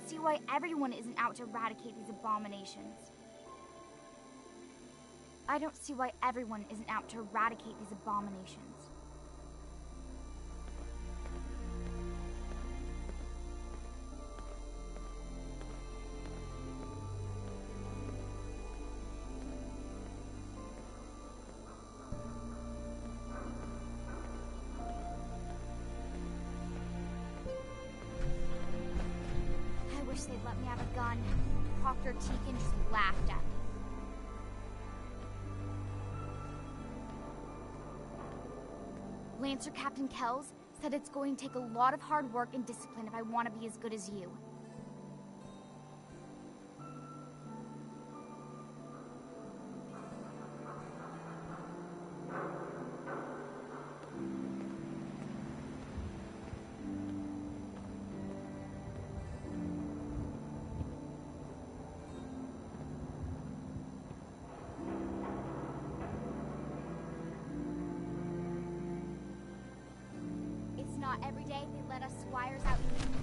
see why everyone isn't out to eradicate these abominations. I don't see why everyone isn't out to eradicate these abominations. I wish they'd let me have a gun. Dr. Teakin just laughed at me. Lancer Captain Kells said it's going to take a lot of hard work and discipline if I want to be as good as you. Not every day they let us squires out in the field.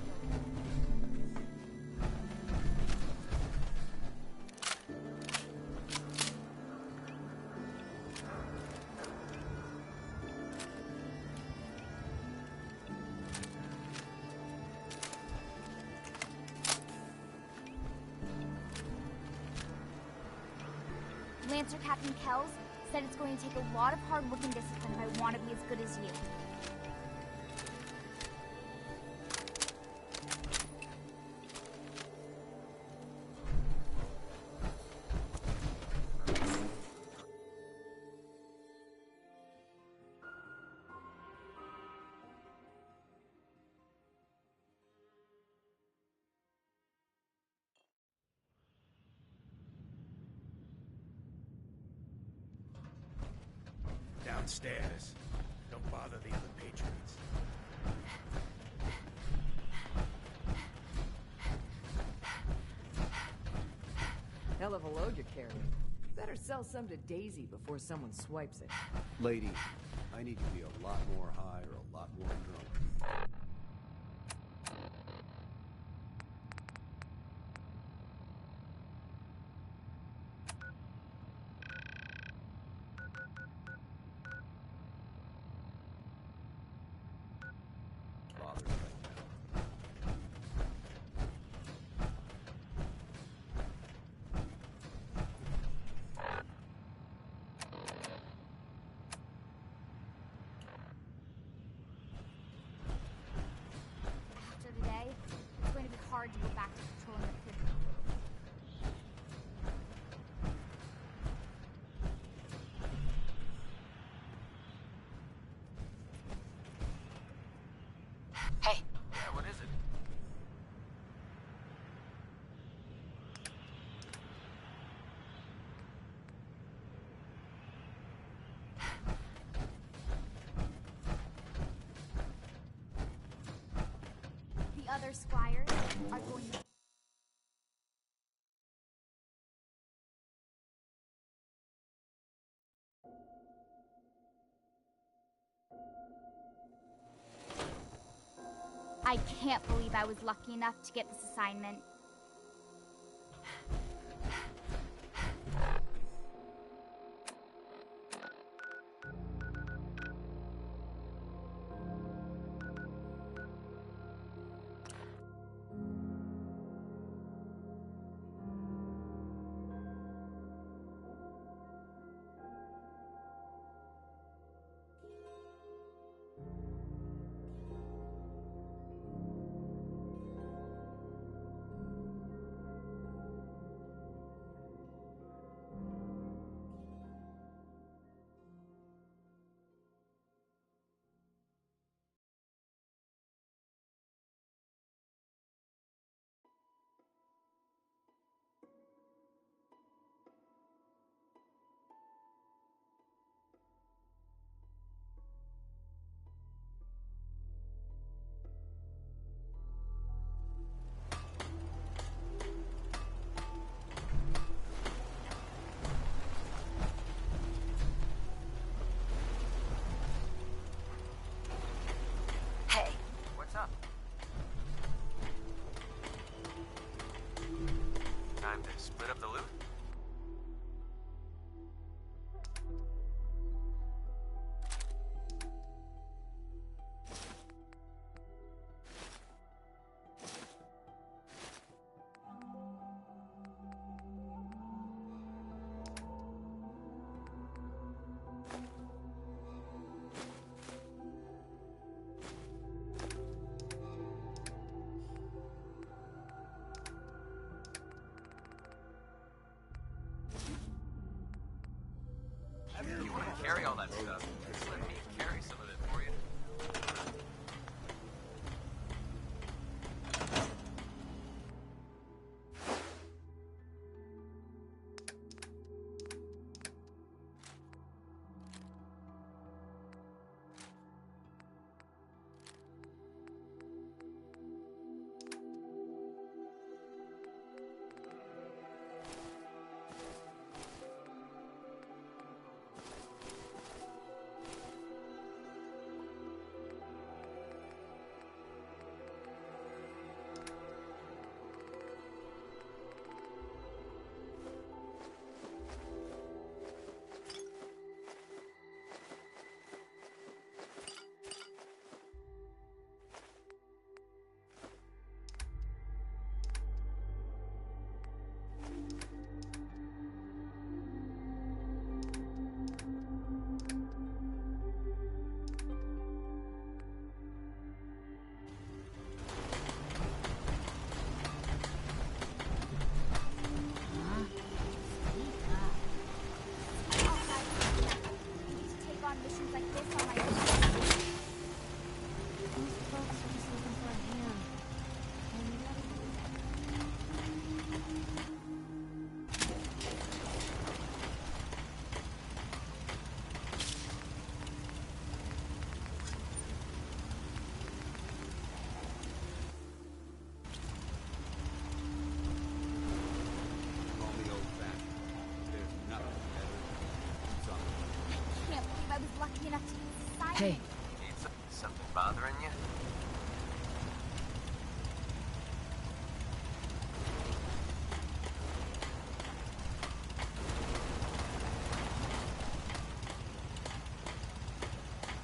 Lancer Captain Kells said it's going to take a lot of hard work and discipline if I want to be as good as you. Downstairs. Don't bother the other patrons. Hell of a load you're carrying. Better sell some to Daisy before someone swipes it. Lady, I need to be a lot more high or a lot more drunk. Bothered right now. After today, it's going to be hard to go back to patrolling the prison. Hey. Yeah, what is it? The other squires are going to... I can't believe I was lucky enough to get this assignment.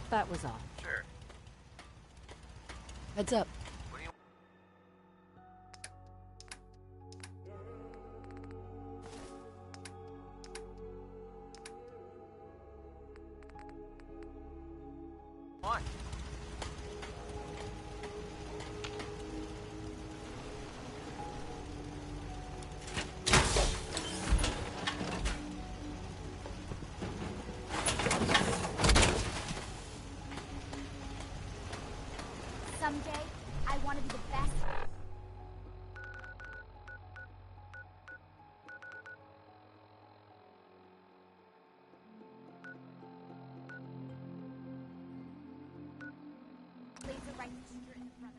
that was all. Sure. Heads up. What do you... want? Someday, I want to be the best. Laser right sister and brother.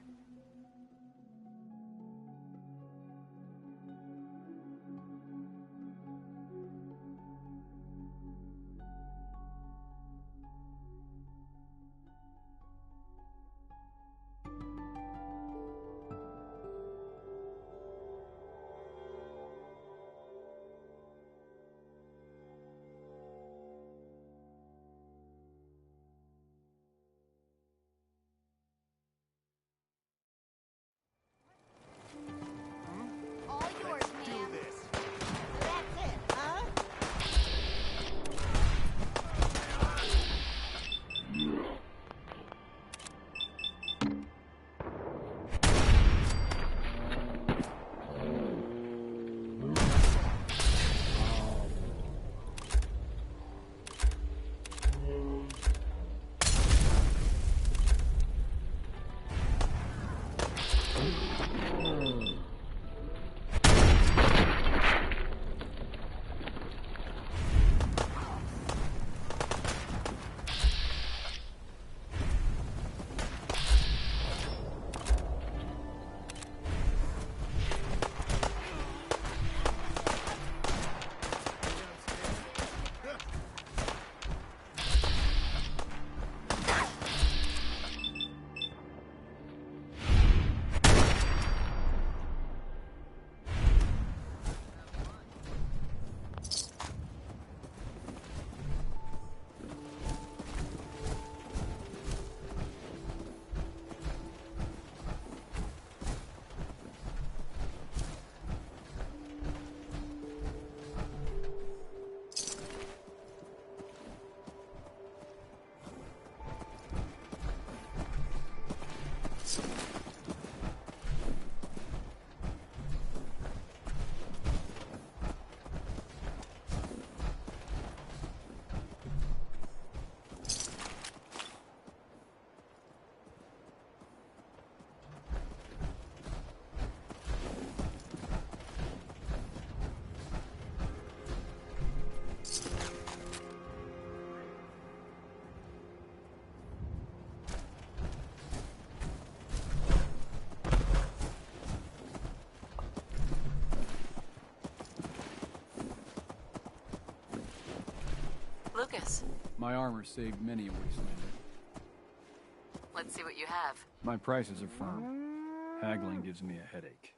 All yours, ma'am. That's it, huh? Lucas, My armor saved many a wastelander. let's see what you have. My prices are firm. Haggling gives me a headache.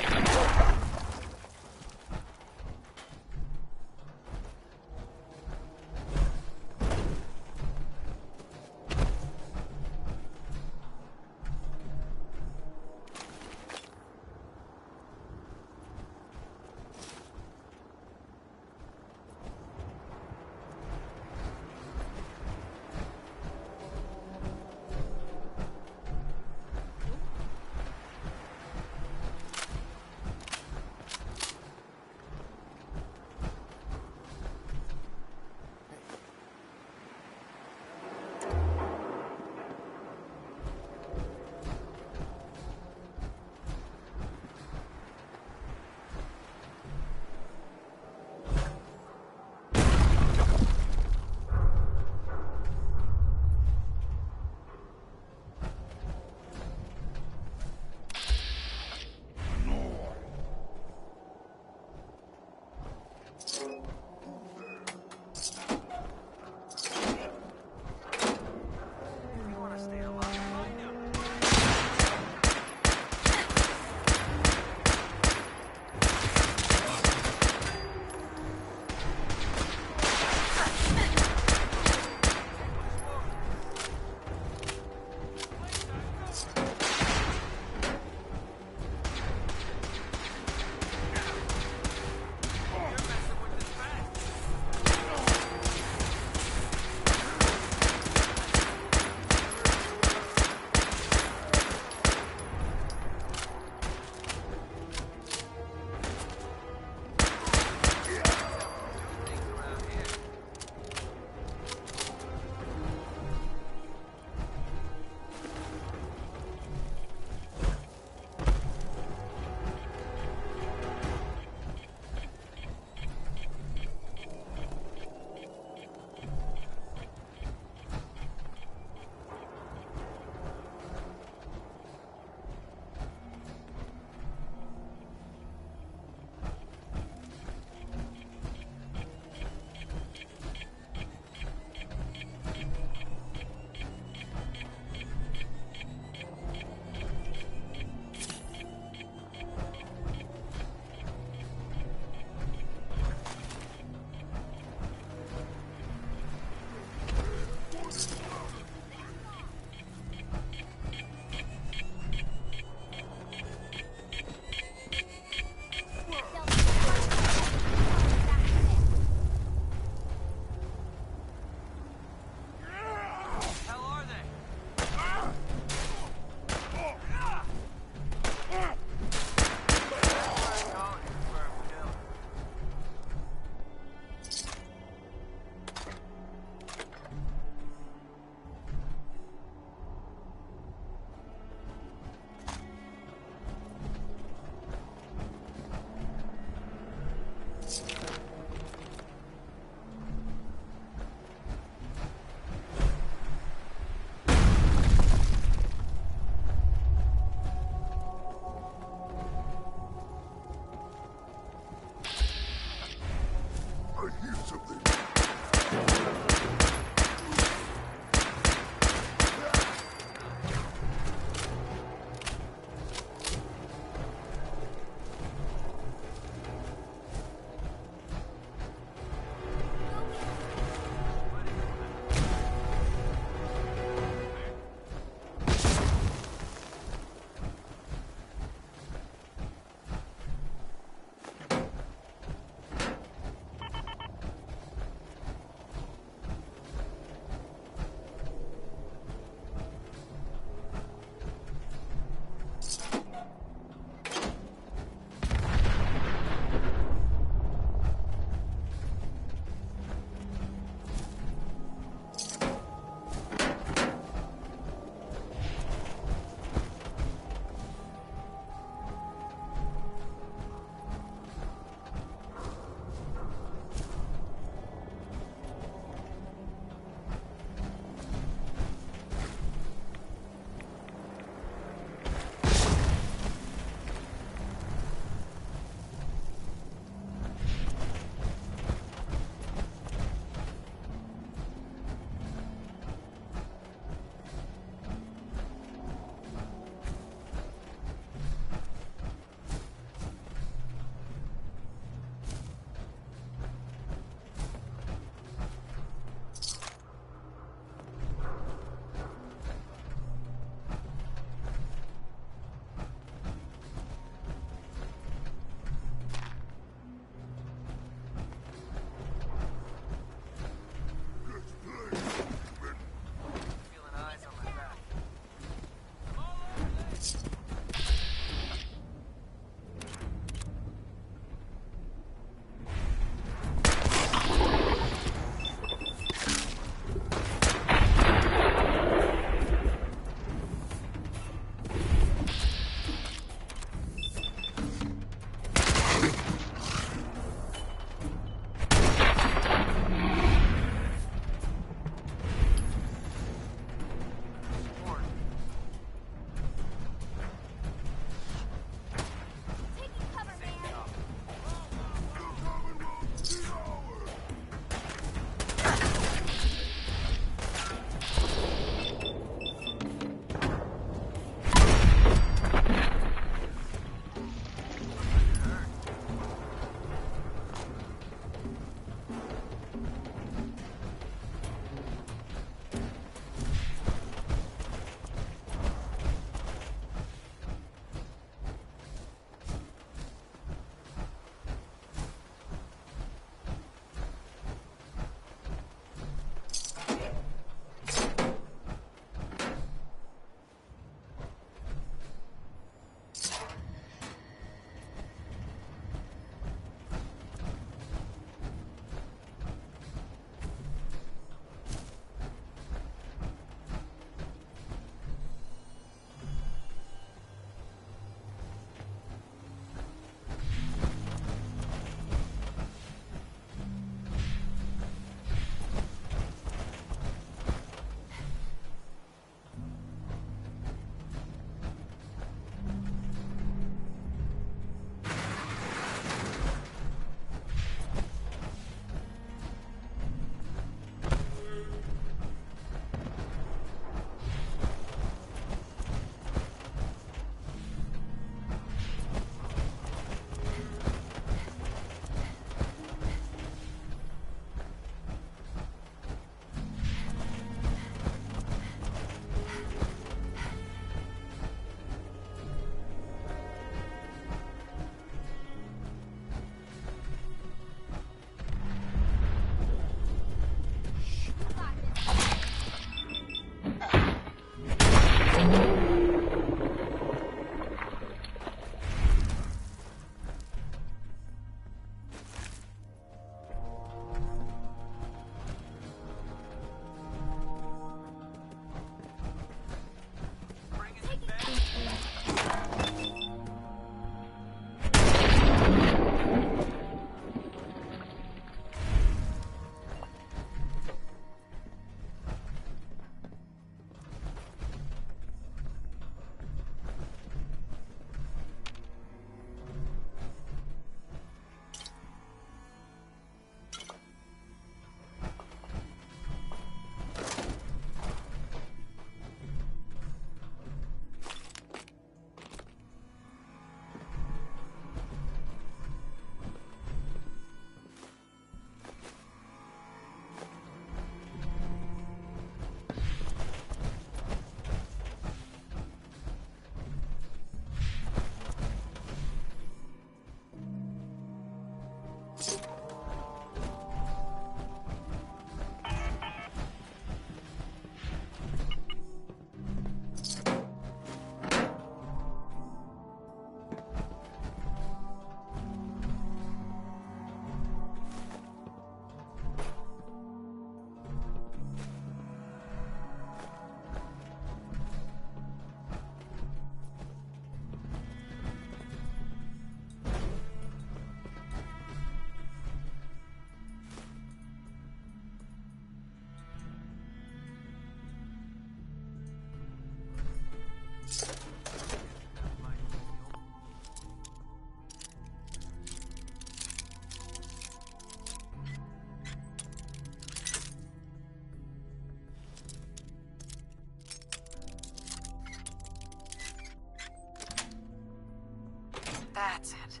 That's it.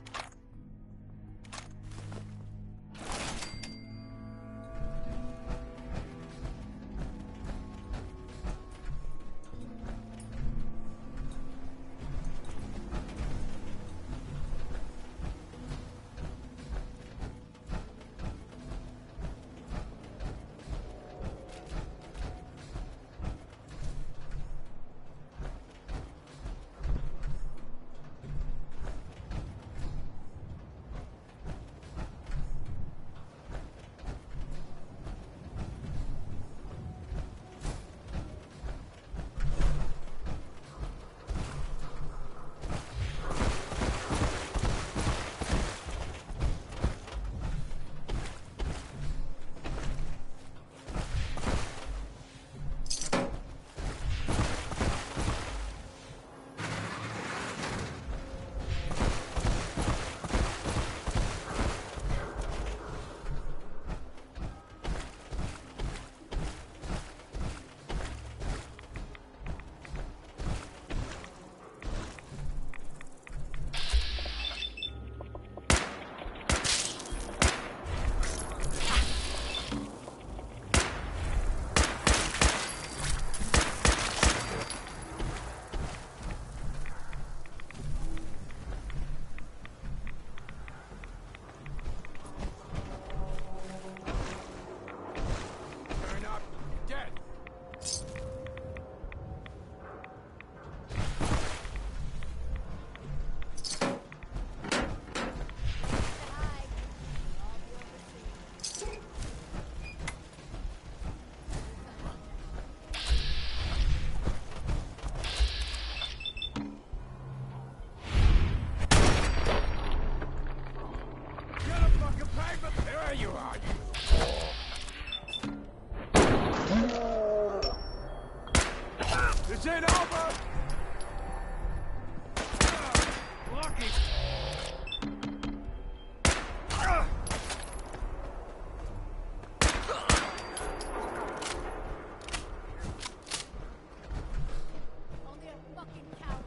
Turn up. Dead. Get a fucking paper! There you are, This ain't over! Lucky! Only a fucking coward.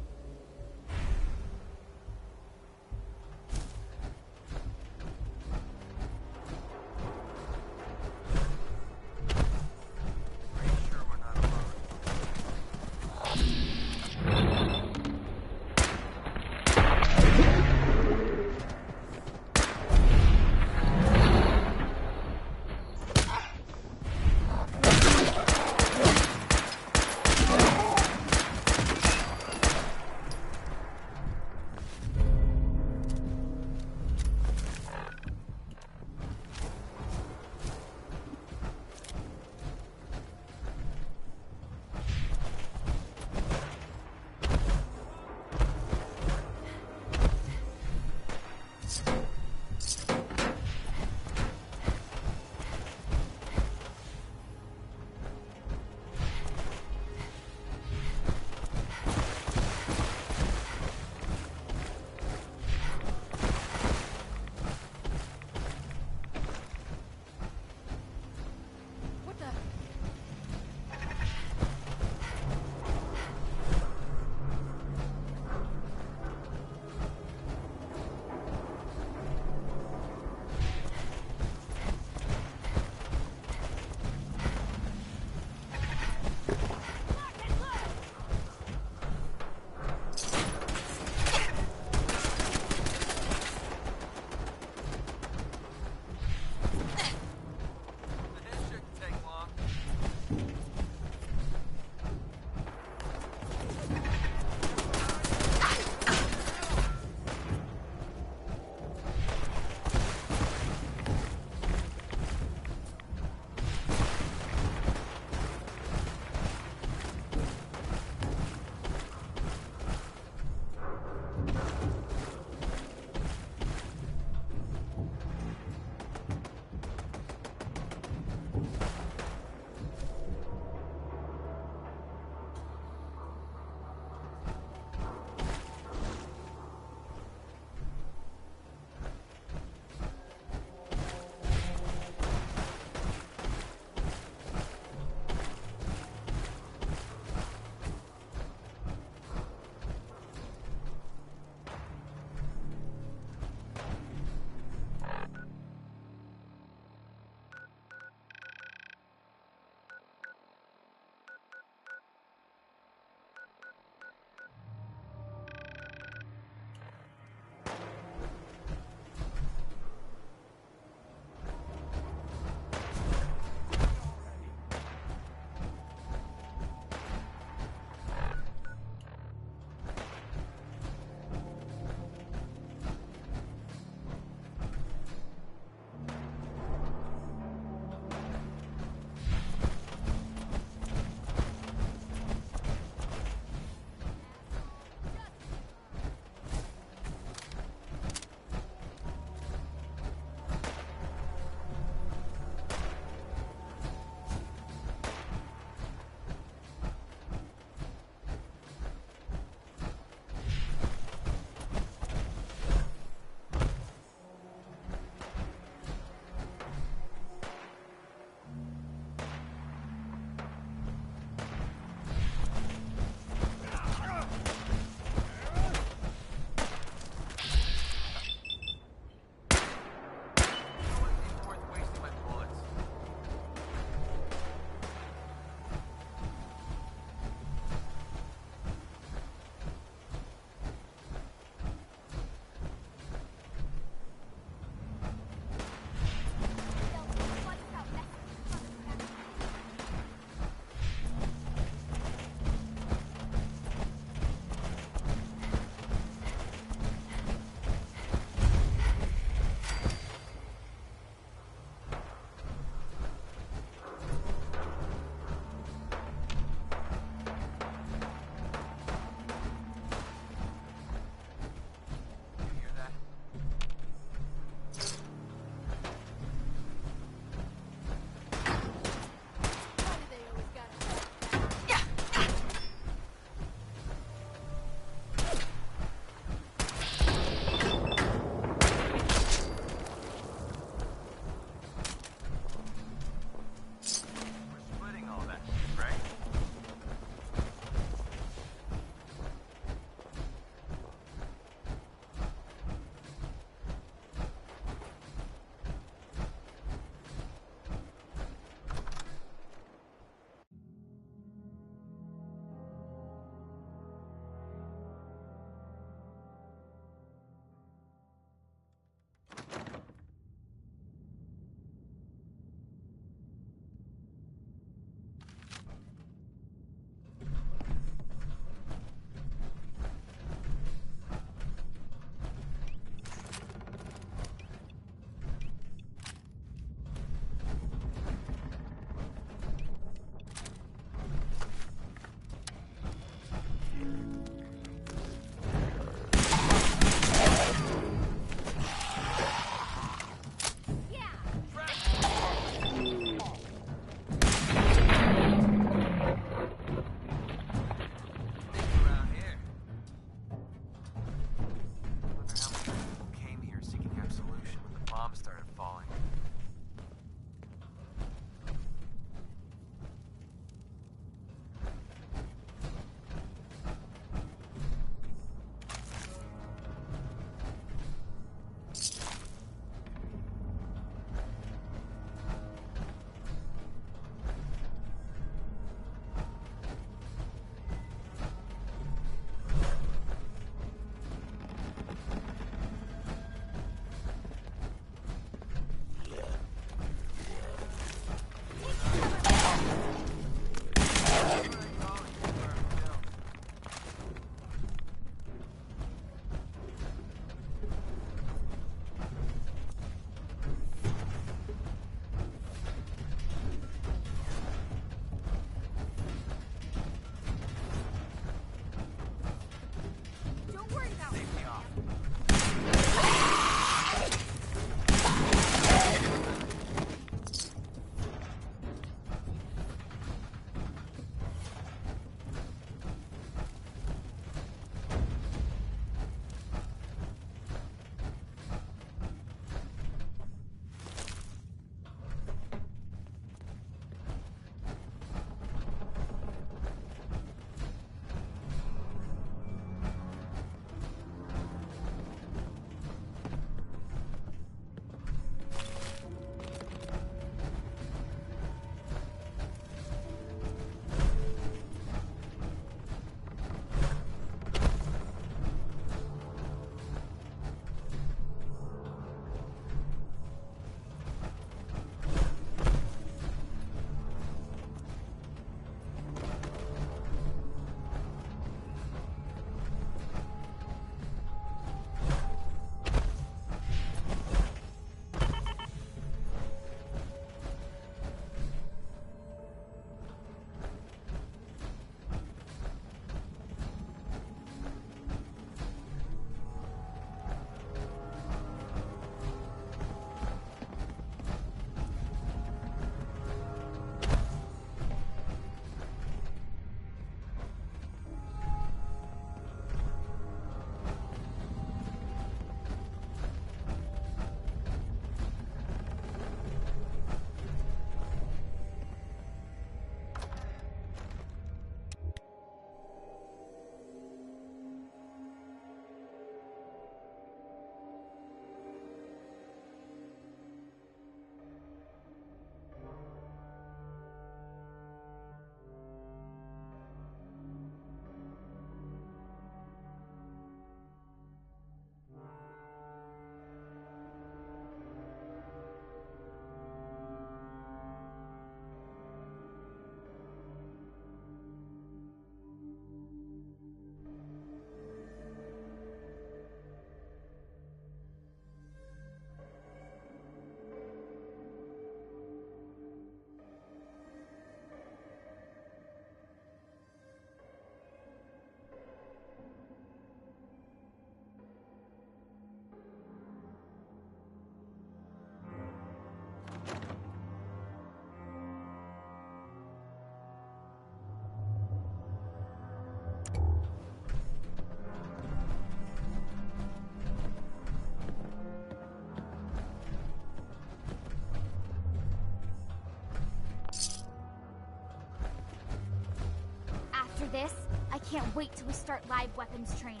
After this, I can't wait till we start live weapons training.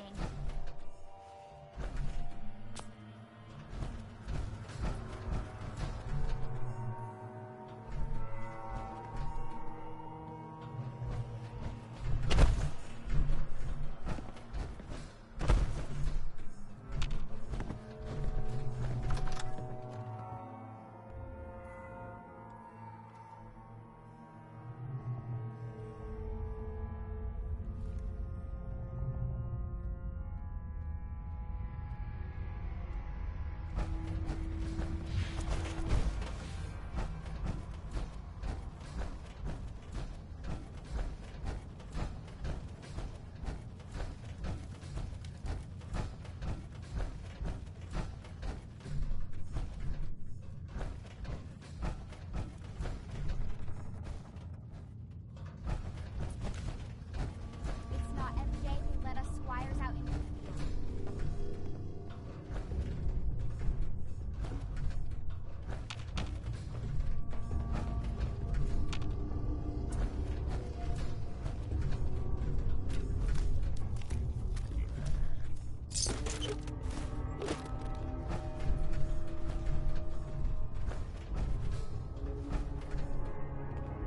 It's not every day they let us squires out into the field.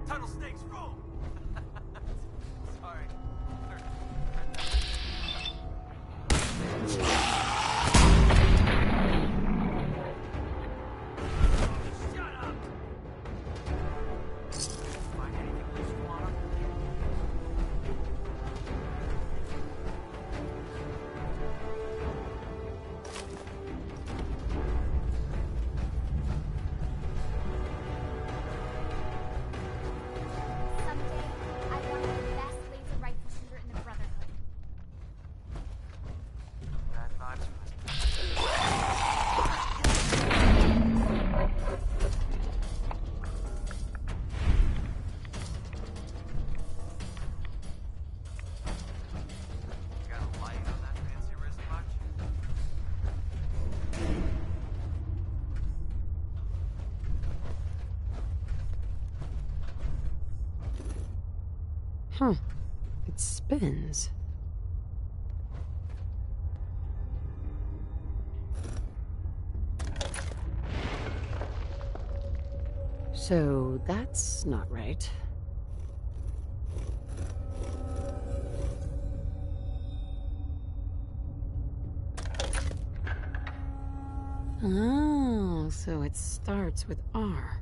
Tunnel snakes, roll! Sorry. Shut up! Find anything useful on 'em? Someday, I want to be the best laser rifle shooter in the Brotherhood. Bad vibes. Got a light on that fancy wristwatch? Huh. It spins. So that's not right. Oh, so it starts with R.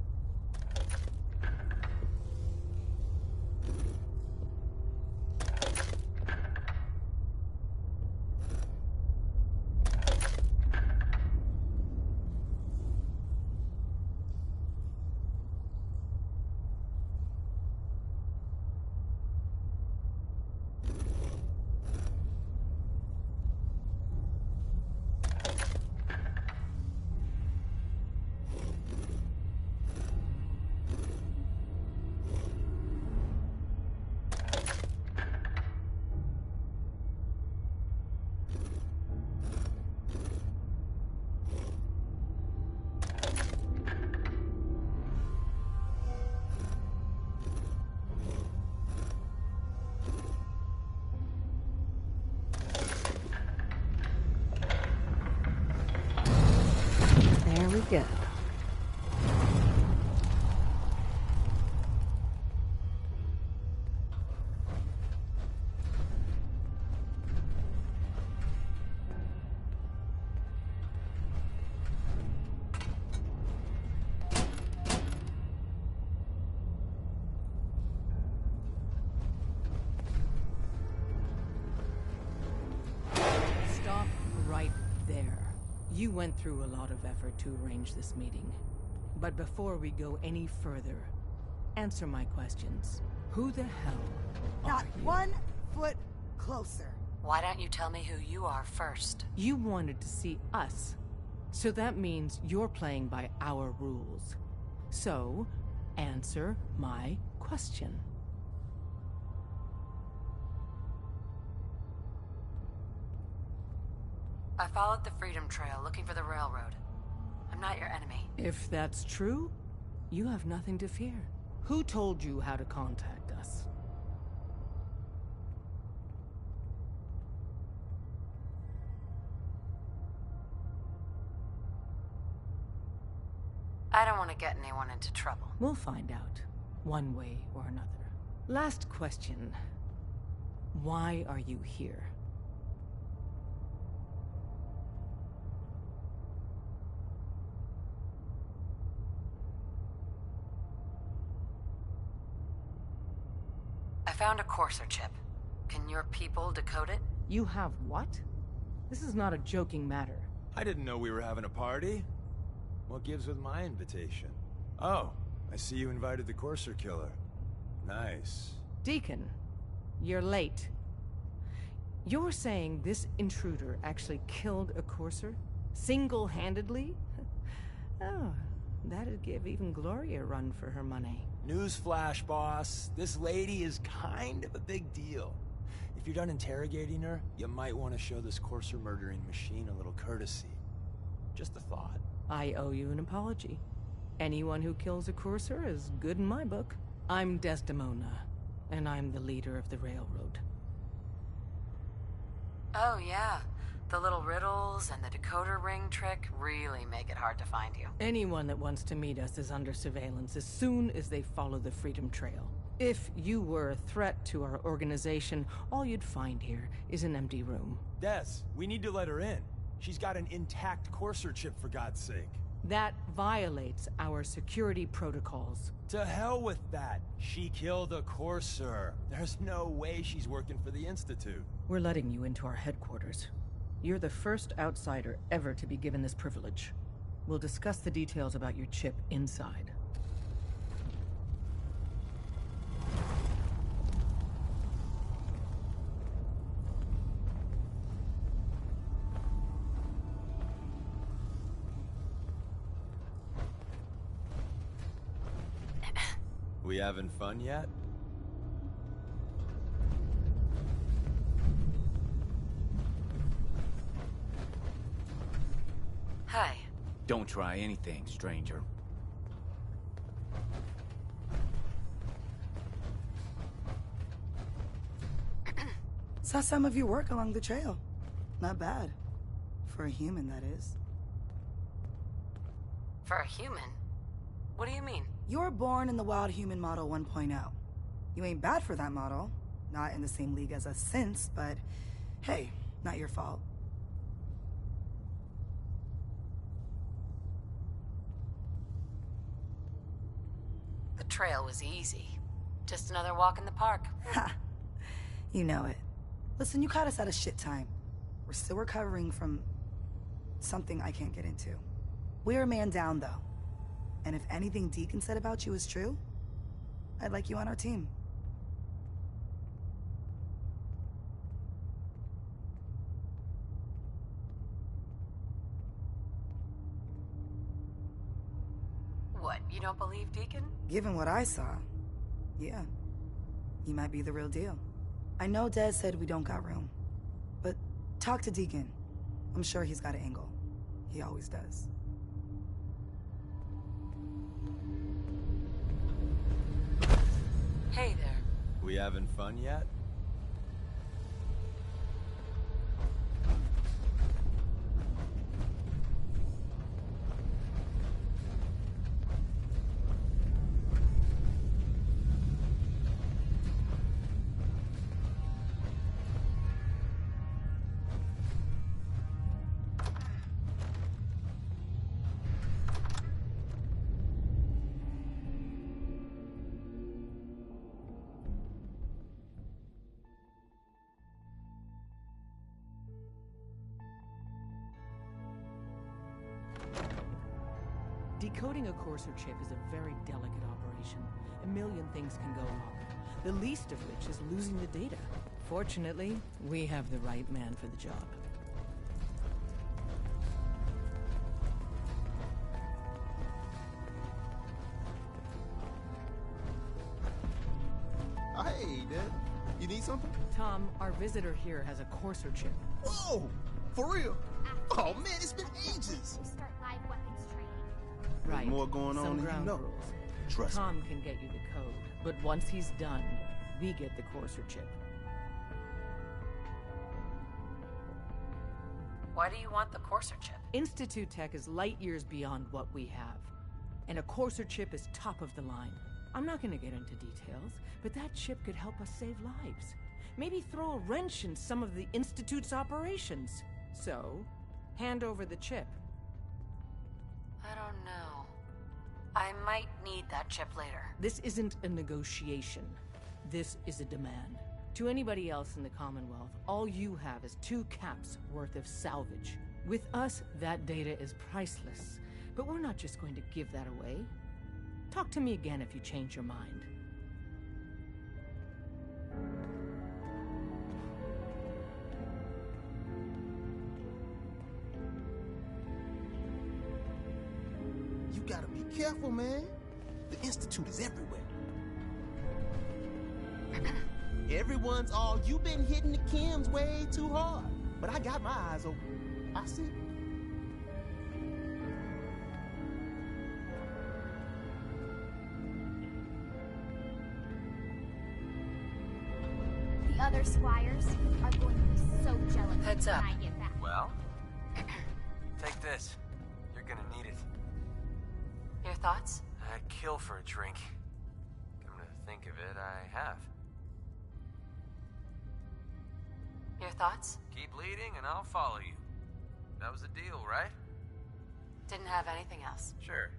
There we go. Stop right there. You went through a lot of effort to arrange this meeting. But before we go any further, answer my questions. Who the hell Not are you? 1 foot closer. Why don't you tell me who you are first? You wanted to see us. So that means you're playing by our rules. So, answer my question. I followed the Freedom Trail looking for the railroad. I'm not your enemy. If that's true, you have nothing to fear. Who told you how to contact us? I don't want to get anyone into trouble. We'll find out, one way or another. Last question. Why are you here? I found a Courser chip. Can your people decode it? You have what? This is not a joking matter. I didn't know we were having a party. What gives with my invitation? Oh, I see you invited the Courser killer. Nice. Deacon, you're late. You're saying this intruder actually killed a Courser? Single-handedly? Oh, that'd give even Gloria a run for her money. Newsflash, boss. This lady is kind of a big deal. If you're done interrogating her, you might want to show this Courser murdering machine a little courtesy. Just a thought. I owe you an apology. Anyone who kills a Courser is good in my book. I'm Desdemona, and I'm the leader of the Railroad. Oh, yeah. The little riddles and the decoder ring trick really make it hard to find you. Anyone that wants to meet us is under surveillance as soon as they follow the Freedom Trail. If you were a threat to our organization, all you'd find here is an empty room. Des, we need to let her in. She's got an intact Courser chip, for God's sake. That violates our security protocols. To hell with that. She killed a Courser. There's no way she's working for the Institute. We're letting you into our headquarters. You're the first outsider ever to be given this privilege. We'll discuss the details about your chip inside. We having fun yet? Hi. Don't try anything, stranger. Saw some of your work along the trail. Not bad. For a human, that is. For a human? What do you mean? You were born in the Wild Human Model 1.0. You ain't bad for that model. Not in the same league as us since, but hey, not your fault. The trail was easy. Just another walk in the park. Ha! You know it. Listen, you caught us at a shit time. We're still recovering from something I can't get into. We're a man down, though. And if anything Deacon said about you is true, I'd like you on our team. What, you don't believe Deacon? Given what I saw, yeah. He might be the real deal. I know Des said we don't got room, but talk to Deacon. I'm sure he's got an angle. He always does. Hey there. We having fun yet? Decoding a Courser chip is a very delicate operation. A million things can go wrong, the least of which is losing the data. Fortunately, we have the right man for the job. Hey, Dad. You need something? Tom, our visitor here has a Courser chip. Whoa! For real? Oh, man, it's been ages. We start live weapons training. Right. More going on Some than you ground know. rules. Trust me. Tom can get you the code, but once he's done, we get the Courser chip. Why do you want the Courser chip? Institute tech is light years beyond what we have. And a courser chip is top of the line. I'm not gonna get into details, but that chip could help us save lives. Maybe throw a wrench in some of the Institute's operations. So, hand over the chip. I don't know. I might need that chip later. This isn't a negotiation. This is a demand. To anybody else in the Commonwealth, all you have is 2 caps worth of salvage. With us, that data is priceless. But we're not just going to give that away. Talk to me again if you change your mind. You gotta be careful, man. The Institute is everywhere. Everyone's all, "You've been hitting the chems way too hard." But I got my eyes open. I see. The other squires are going to be so jealous Heads up. when I get back. Well, take this. You're gonna need it. Your thoughts? I'd kill for a drink. Come to think of it, I have. Your thoughts? Keep leading and I'll follow you. That was the deal, right? Didn't have anything else. Sure.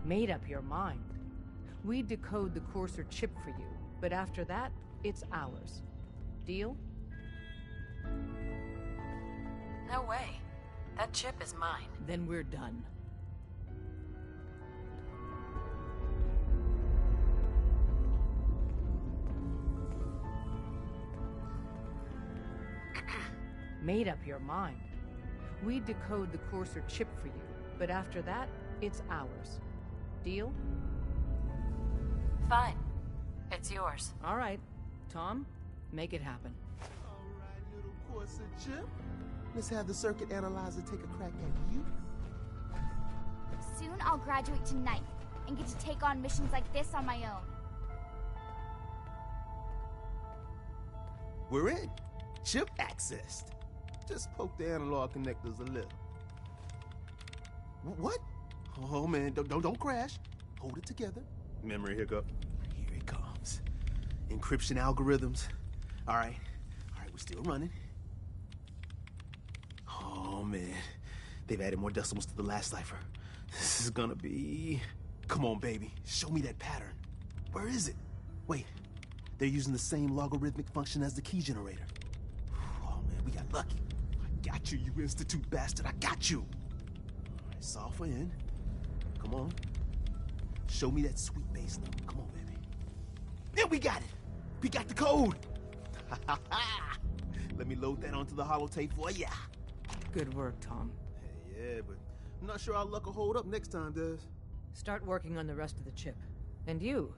Made up your mind. We decode the courser chip for you, but after that, it's ours. Deal? No way. That chip is mine. Then we're done. Made up your mind. We decode the courser chip for you, but after that, it's ours. Deal? Fine. It's yours. All right. Tom, make it happen. All right, little Corsa chip. Let's have the circuit analyzer take a crack at you. Soon I'll graduate to ninth and get to take on missions like this on my own. We're in. Chip accessed. Just poke the analog connectors a little. What? Oh man, don't crash. Hold it together. Memory hiccup. Here it comes. Encryption algorithms. All right, we're still running. Oh man, they've added more decimals to the last cipher. This is gonna be... Come on, baby, show me that pattern. Where is it? Wait, they're using the same logarithmic function as the key generator. Oh man, we got lucky. I got you, you Institute bastard, I got you. All right, software in. Come on. Show me that sweet bass number. Come on, baby. Yeah, we got it. We got the code. Let me load that onto the holotape for ya. Good work, Tom. Hey, yeah, but I'm not sure our luck will hold up next time, Des. Start working on the rest of the chip. And you,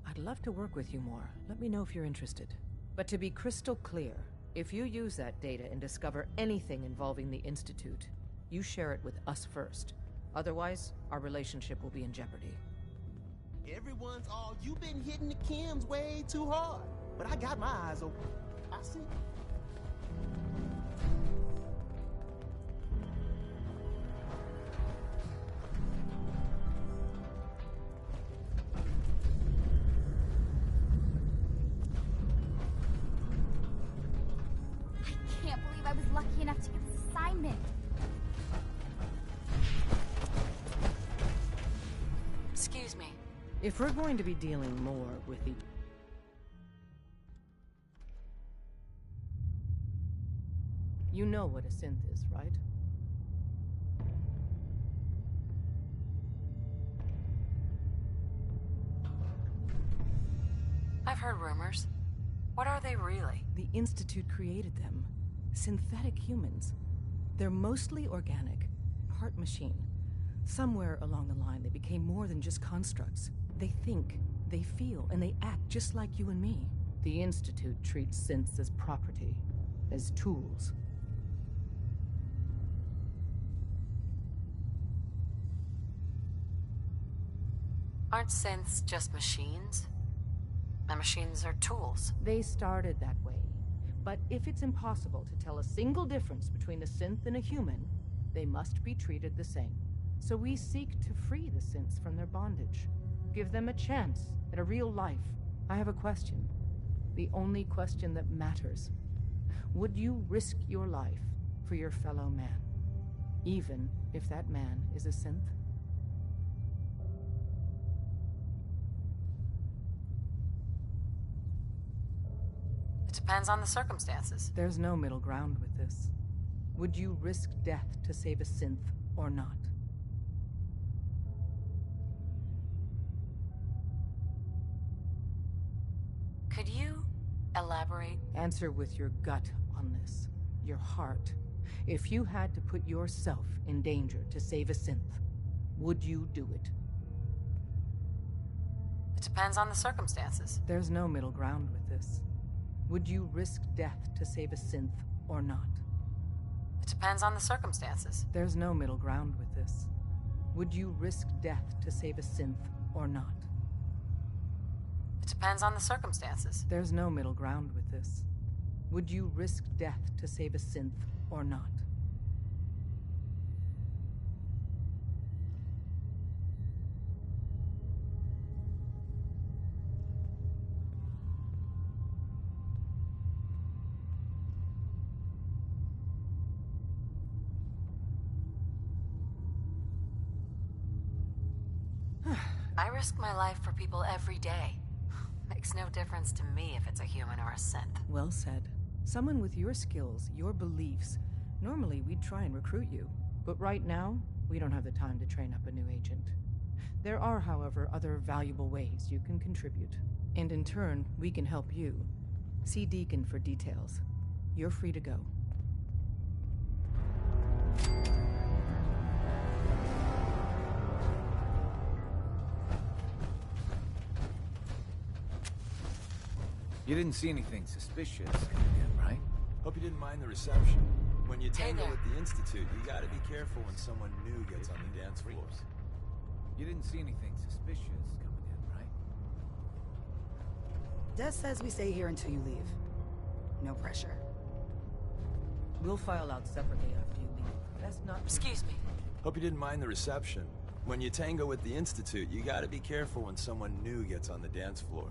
I'd love to work with you more. Let me know if you're interested. But to be crystal clear, if you use that data and discover anything involving the Institute, you share it with us first. Otherwise, our relationship will be in jeopardy. Everyone's all, "You've been hitting the chems way too hard." But I got my eyes open. I see. I can't believe I was lucky enough to get this assignment. Excuse me. If we're going to be dealing more with the... You know what a synth is, right? I've heard rumors. What are they really? The Institute created them. Synthetic humans. They're mostly organic, part machine. Somewhere along the line, they became more than just constructs. They think, they feel, and they act just like you and me. The Institute treats synths as property, as tools. Aren't synths just machines? And machines are tools. They started that way. But if it's impossible to tell a single difference between a synth and a human, they must be treated the same. So we seek to free the synths from their bondage. Give them a chance at a real life. I have a question. The only question that matters. Would you risk your life for your fellow man? Even if that man is a synth? It depends on the circumstances. There's no middle ground with this. Would you risk death to save a synth or not? Could you elaborate? Answer with your gut on this. Your heart. If you had to put yourself in danger to save a synth, would you do it? It depends on the circumstances. There's no middle ground with this. Would you risk death to save a synth or not? It depends on the circumstances. There's no middle ground with this. Would you risk death to save a synth or not? It depends on the circumstances. There's no middle ground with this. Would you risk death to save a synth or not? I risk my life for people every day. Makes no difference to me if it's a human or a synth. Well said. Someone with your skills, your beliefs. Normally, we'd try and recruit you. But right now, we don't have the time to train up a new agent. There are, however, other valuable ways you can contribute. And in turn, we can help you. See Deacon for details. You're free to go. You didn't see anything suspicious coming in, right? Hope you didn't mind the reception. When you tango there. with the Institute, you gotta be careful when someone new gets on the dance floor. You didn't see anything suspicious coming in, right? Des says we stay here until you leave. No pressure. We'll file out separately after you leave. That's not... Excuse me. Hope you didn't mind the reception. When you tango with the Institute, you gotta be careful when someone new gets on the dance floor.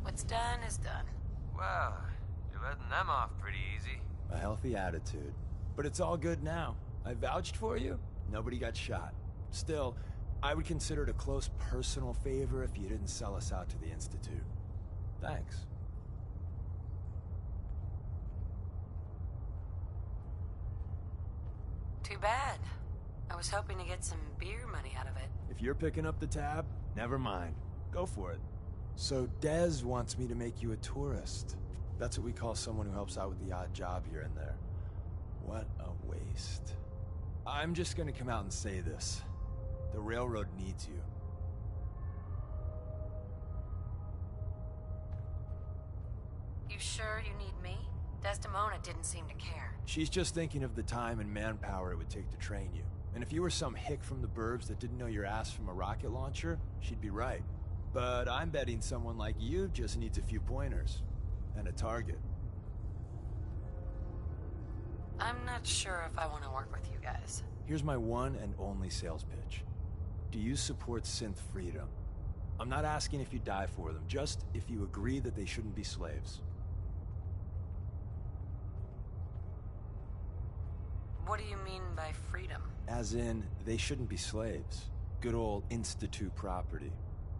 What's done is done. Well, you're letting them off pretty easy. A healthy attitude. But it's all good now. I vouched for you. Nobody got shot. Still, I would consider it a close personal favor if you didn't sell us out to the Institute. Thanks. Too bad. I was hoping to get some beer money out of it. If you're picking up the tab, never mind. Go for it. So Dez wants me to make you a tourist. That's what we call someone who helps out with the odd job here and there. What a waste. I'm just gonna come out and say this. The railroad needs you. You sure you need me? Desdemona didn't seem to care. She's just thinking of the time and manpower it would take to train you. And if you were some hick from the burbs that didn't know your ass from a rocket launcher, she'd be right. But I'm betting someone like you just needs a few pointers. And a target. I'm not sure if I want to work with you guys. Here's my one and only sales pitch. Do you support synth freedom? I'm not asking if you die for them, just if you agree that they shouldn't be slaves. What do you mean by freedom? As in, they shouldn't be slaves. Good old Institute property.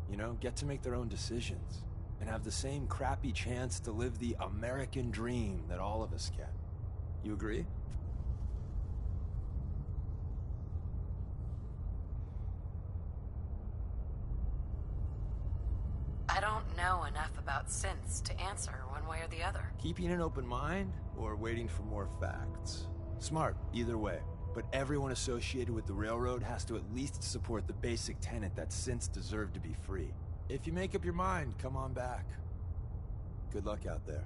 You know, get to make their own decisions. And have the same crappy chance to live the American dream that all of us can. You agree? I don't know enough about synths to answer one way or the other. Keeping an open mind, or waiting for more facts? Smart, either way. But everyone associated with the railroad has to at least support the basic tenet that synths deserve to be free. If you make up your mind, come on back. Good luck out there.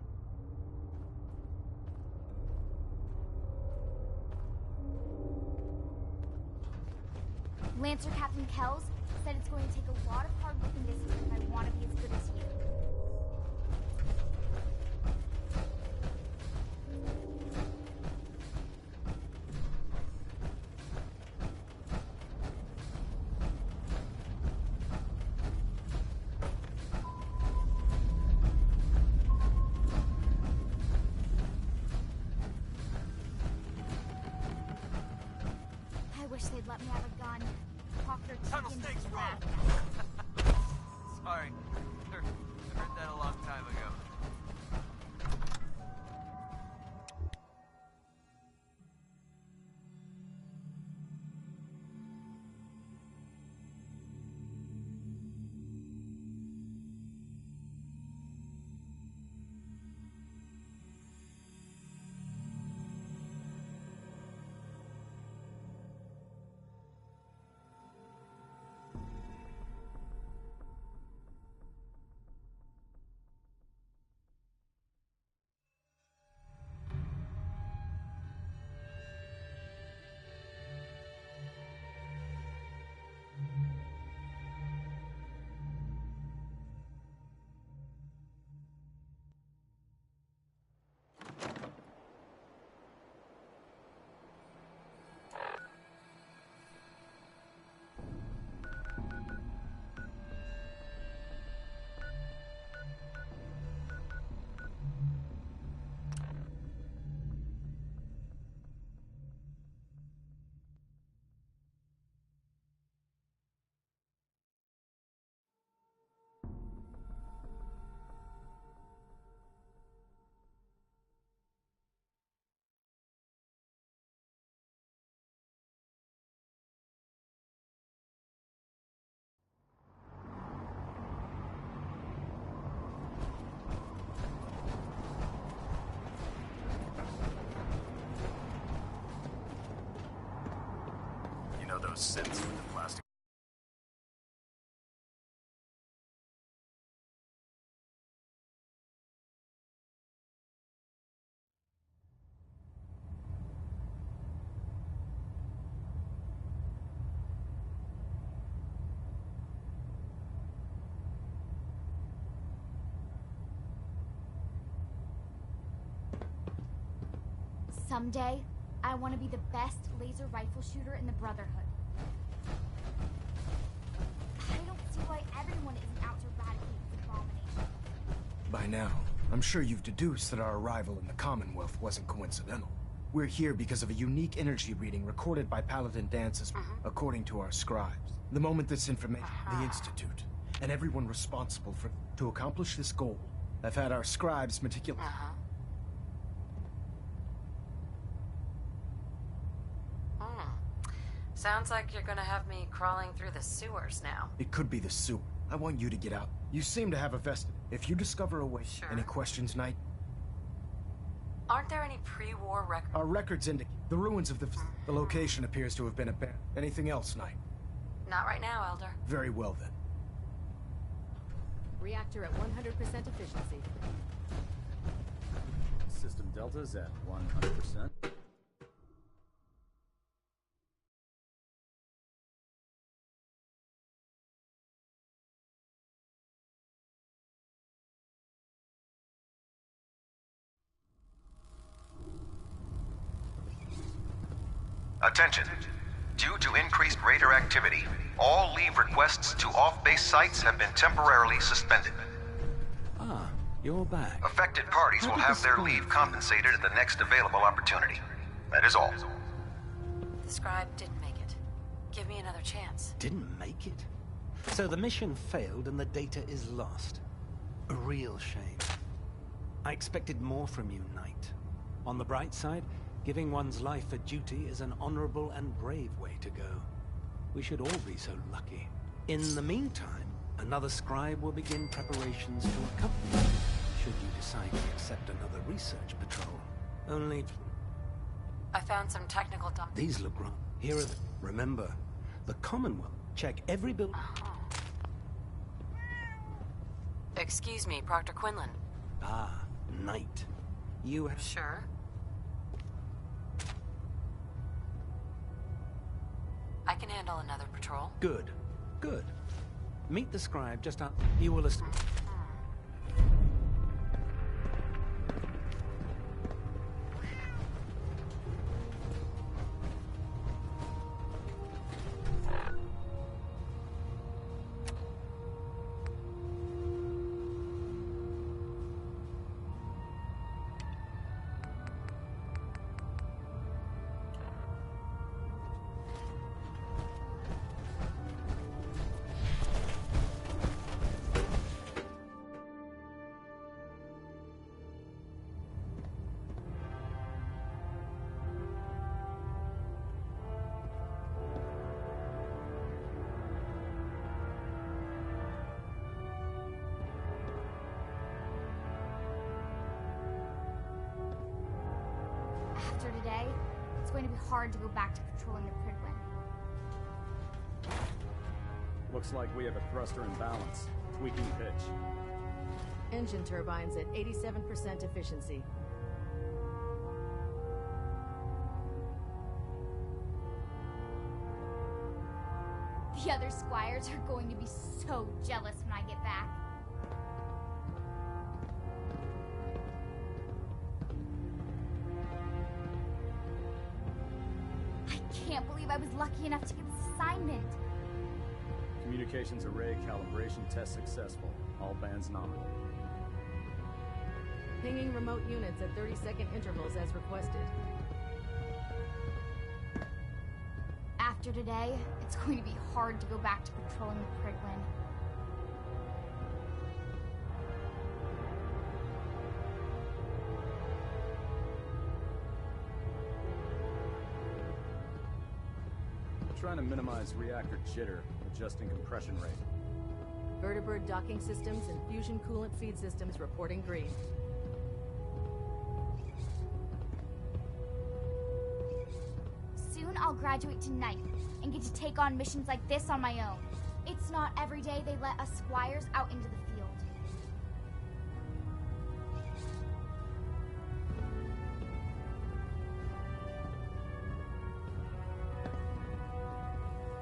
Lancer Captain Kells said it's going to take a lot of hard work and discipline if I want to be as good as you. I wish they'd let me have a gun. Talk their Tunnel chickens stakes to wrong. death. Sorry. I heard that a long time ago. You know those synths with the plastic? Someday, I want to be the best laser rifle shooter in the Brotherhood. I don't see why everyone isn't out to eradicate this abomination. By now, I'm sure you've deduced that our arrival in the Commonwealth wasn't coincidental. We're here because of a unique energy reading recorded by Paladin Dances, according to our scribes. The moment this information, the Institute, and everyone responsible to accomplish this goal, have had our scribes meticulous. Sounds like you're gonna have me crawling through the sewers now. It could be the sewer. I want you to get out. You seem to have a vested. If you discover a way, any questions, Knight? Aren't there any pre-war records? Our records indicate the ruins of the location appears to have been abandoned. Anything else, Knight? Not right now, Elder. Very well then. Reactor at 100% efficiency. System Delta's at 100%. Attention. Due to increased raider activity, all leave requests to off-base sites have been temporarily suspended. Ah, you're back. Affected parties will have their leave compensated at the next available opportunity. That is all. The scribe didn't make it. Give me another chance. Didn't make it? So the mission failed and the data is lost. A real shame. I expected more from you, Knight. On the bright side, giving one's life for duty is an honorable and brave way to go. We should all be so lucky. In the meantime, another scribe will begin preparations to accompany you, should you decide to accept another research patrol. Only... I found some technical These look wrong. Here are the... Remember, the Commonwealth. Check every building. Excuse me, Proctor Quinlan. Ah, Knight. You have... Sure. I can handle another patrol. Good. Good. Meet the scribe just up. You will... After today, it's going to be hard to go back to patrolling the Prydwen. Looks like we have a thruster imbalance. Tweaking pitch. Engine turbines at 87% efficiency. The other squires are going to be so jealous when I get back. I can't believe I was lucky enough to get this assignment. Communications array calibration test successful. All bands nominal. Pinging remote units at 30-second intervals as requested. After today, it's going to be hard to go back to patrolling the Prydwen. Trying to minimize reactor jitter, adjusting compression rate. Vertibird docking systems and fusion coolant feed systems reporting green. Soon I'll graduate tonight and get to take on missions like this on my own. It's not every day they let us squires out into the field.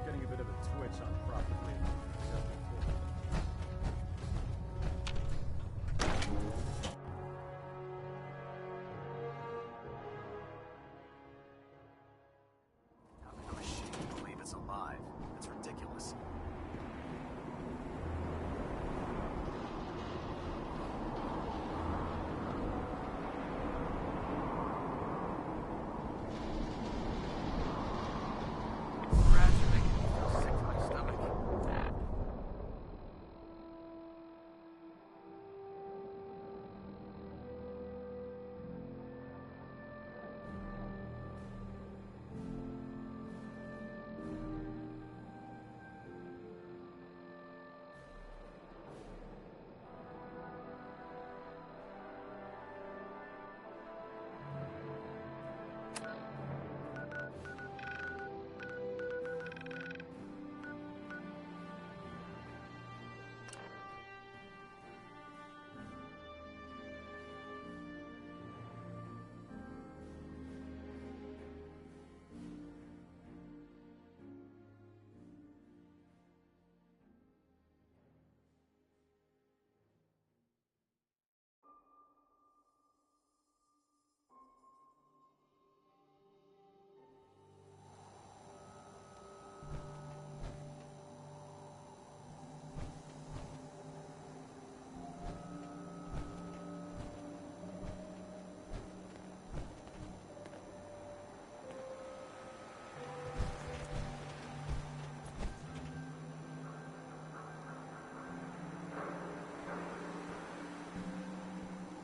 Getting a bit of a twitch on proper reading. How can a machine believe it's alive? It's ridiculous. Rats are making me feel sick to my stomach.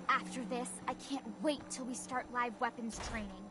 After this, I can't wait till we start live weapons training.